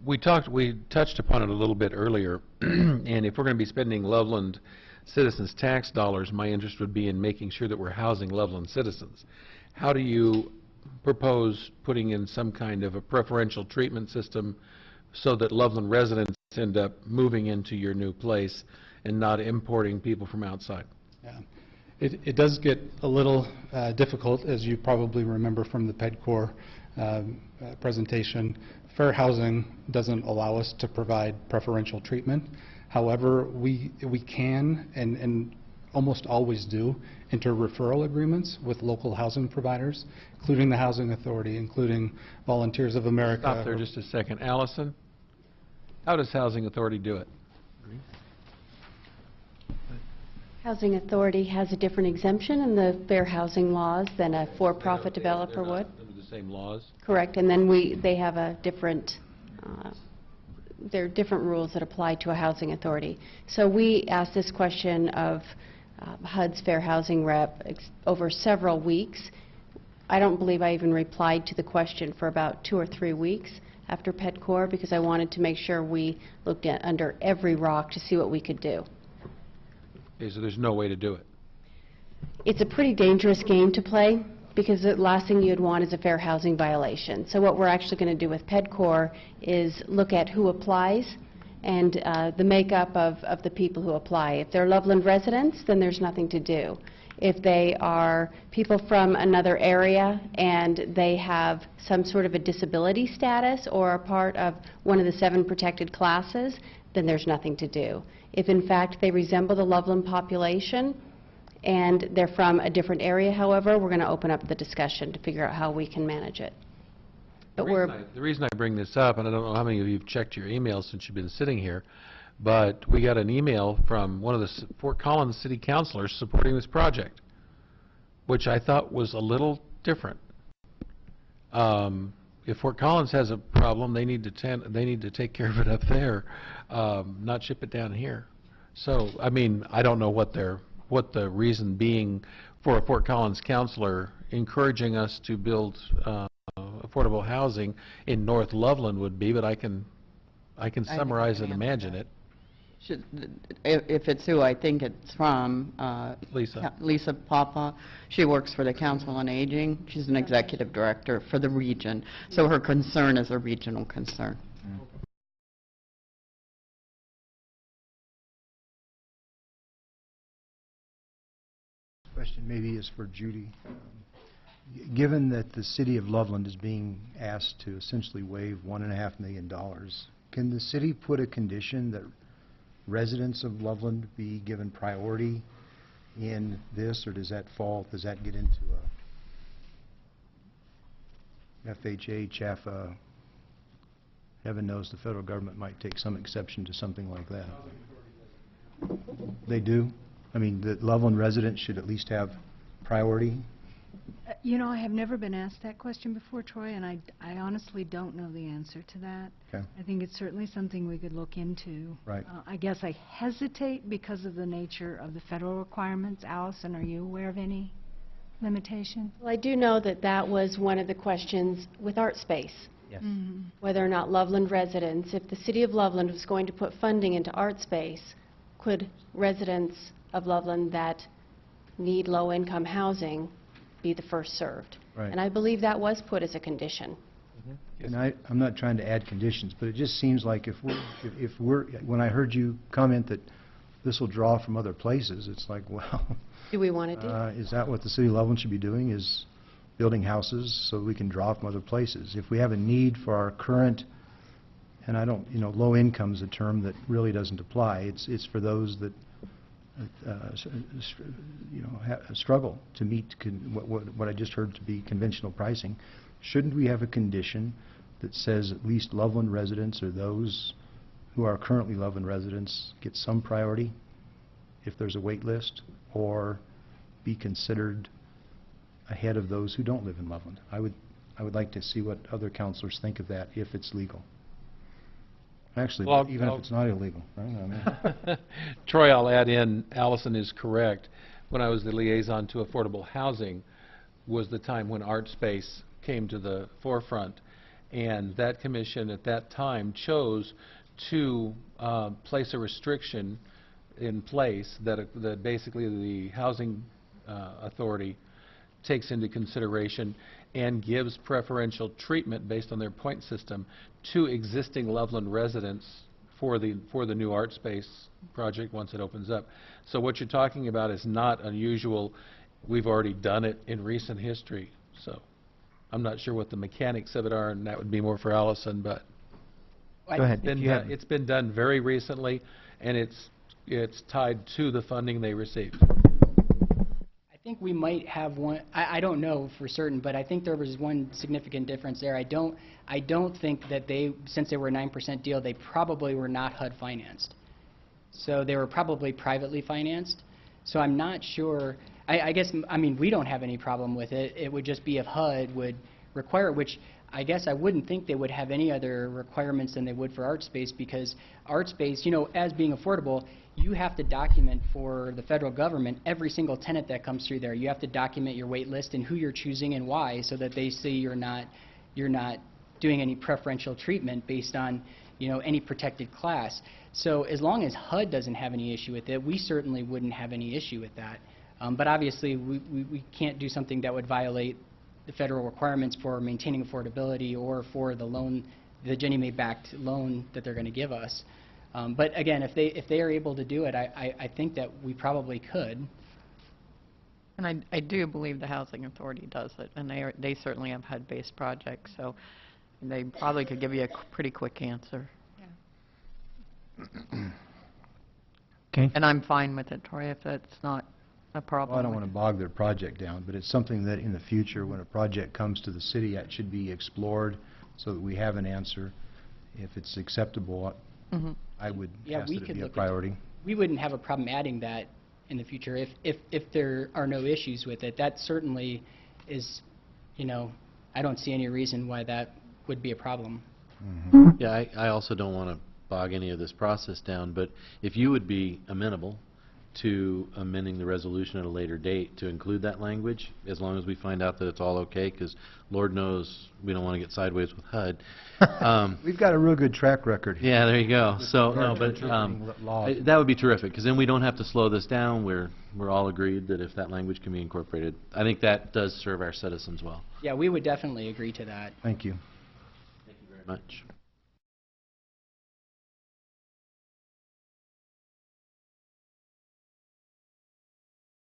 We touched upon it a little bit earlier, and if we're going to be spending Loveland citizens' tax dollars, my interest would be in making sure that we're housing Loveland citizens. How do you propose putting in some kind of a preferential treatment system so that Loveland residents end up moving into your new place and not importing people from outside? Yeah. It does get a little difficult, as you probably remember from the PEDCOR presentation. Fair housing doesn't allow us to provide preferential treatment. However, we can and almost always do enter referral agreements with local housing providers, including the Housing Authority, including Volunteers of America. Stop there just a second. Allison, how does Housing Authority do it? Housing Authority has a different exemption in the fair housing laws than a for-profit developer would. Under the same laws? Correct, and then they have a different, there are different rules that apply to a housing authority. So we asked this question of HUD's fair housing rep over several weeks. I don't believe I even replied to the question for about 2 or 3 weeks after PEDCOR, because I wanted to make sure we looked at under every rock to see what we could do. Okay, so there's no way to do it. It's a pretty dangerous game to play, because the last thing you'd want is a fair housing violation. So what we're actually going to do with PEDCOR is look at who applies and the makeup of the people who apply. If they're Loveland residents, then there's nothing to do. If they are people from another area and they have some sort of a disability status or are part of one of the 7 protected classes, then there's nothing to do. If in fact they resemble the Loveland population and they're from a different area, however, we're going to open up the discussion to figure out how we can manage it. But the reason I bring this up, and I don't know how many of you have checked your emails since you've been sitting here, but we got an email from one of the Fort Collins city councilors supporting this project, which I thought was a little different. If Fort Collins has a problem, they need to take care of it up there, not ship it down here. So, I mean, I don't know what the reason being for a Fort Collins councilor encouraging us to build affordable housing in North Loveland would be, but I can summarize and imagine it. If it's who I think it's from, Lisa. Lisa Papa. She works for the Council on Aging. She's an executive director for the region. So her concern is a regional concern. Question maybe is for Judy. Given that the city of Loveland is being asked to essentially waive $1.5 million, can the city put a condition that residents of Loveland be given priority in this, or does that get into a FHA, CHAFA? Heaven knows the federal government might take some exception to something like that. They do? I mean, the Loveland residents should at least have priority? You know, I have never been asked that question before, Troy, and I honestly don't know the answer to that. Okay. I think it's certainly something we could look into. Right. I guess I hesitate because of the nature of the federal requirements. Allison, are you aware of any limitation? Well, I do know that that was one of the questions with ArtSpace. Yes. Mm-hmm. Whether or not Loveland residents, if the city of Loveland was going to put funding into ArtSpace, could residents of Loveland that need low-income housing be the first served? Right. And I believe that was put as a condition. And I'm not trying to add conditions, but it just seems like if we're when I heard you comment that this will draw from other places, it's like, well, Do we want to do? is that what the city of Loveland should be doing, is building houses so we can draw from other places? If we have a need for our current, and I don't, low income is a term that really doesn't apply. It's for those that struggle to meet what I just heard to be conventional pricing. Shouldn't we have a condition that says at least Loveland residents, or those who are currently Loveland residents, get some priority if there's a wait list, or be considered ahead of those who don't live in Loveland? I would like to see what other councilors think of that, if it's legal. Actually, Well, even if it's not illegal, right? I mean, Troy, I'll add in, Allison is correct. When I was the liaison to affordable housing was the time when ArtSpace came to the forefront. And that commission at that time chose to place a restriction in place that basically the housing authority takes into consideration and gives preferential treatment based on their point system to existing Loveland residents for the new art space project once it opens up. So what you're talking about is not unusual. We've already done it in recent history. So I'm not sure what the mechanics of it are, and that would be more for Allison, but Go ahead. if you have- it's been done very recently, and it's tied to the funding they received. I think we might have one, I don't know for certain, but I think there was one significant difference there. I don't think that they, since they were a 9% deal, they probably were not HUD financed. So they were probably privately financed. So I'm not sure, I guess, I mean, we don't have any problem with it. It would just be if HUD would require it, which I guess I wouldn't think they would have any other requirements than they would for ArtSpace, because ArtSpace, you know, as being affordable, you have to document for the federal government every single tenant that comes through there. You have to document your wait list and who you're choosing and why, so that they see you're not doing any preferential treatment based on, you know, any protected class. So as long as HUD doesn't have any issue with it, we certainly wouldn't have any issue with that. But obviously, we can't do something that would violate the federal requirements for maintaining affordability or for the loan, the Ginnie Mae-backed loan that they're going to give us. But again, if they are able to do it, I think that we probably could. And I do believe the Housing Authority does it, and they certainly have HUD-based projects, so they probably could give you a pretty quick answer. Okay. And I'm fine with it, Troy, if that's not a problem. Well, I don't want to bog their project down, but it's something that in the future, when a project comes to the city, that should be explored so that we have an answer. If it's acceptable, Mhm. I would Yeah, ask we that it could be a look at- priority. We wouldn't have a problem adding that in the future if there are no issues with it. That certainly is, you know, I don't see any reason why that would be a problem. Yeah, I also don't want to bog any of this process down, but if you would be amenable to amending the resolution at a later date to include that language, as long as we find out that it's all okay, because Lord knows we don't want to get sideways with HUD. We've got a real good track record here. Yeah, there you go. So, no, regards to but interpreting laws. that would be terrific, because then we don't have to slow this down. We're all agreed that if that language can be incorporated, I think that does serve our citizens well. Yeah, we would definitely agree to that. Thank you. Thank you very much.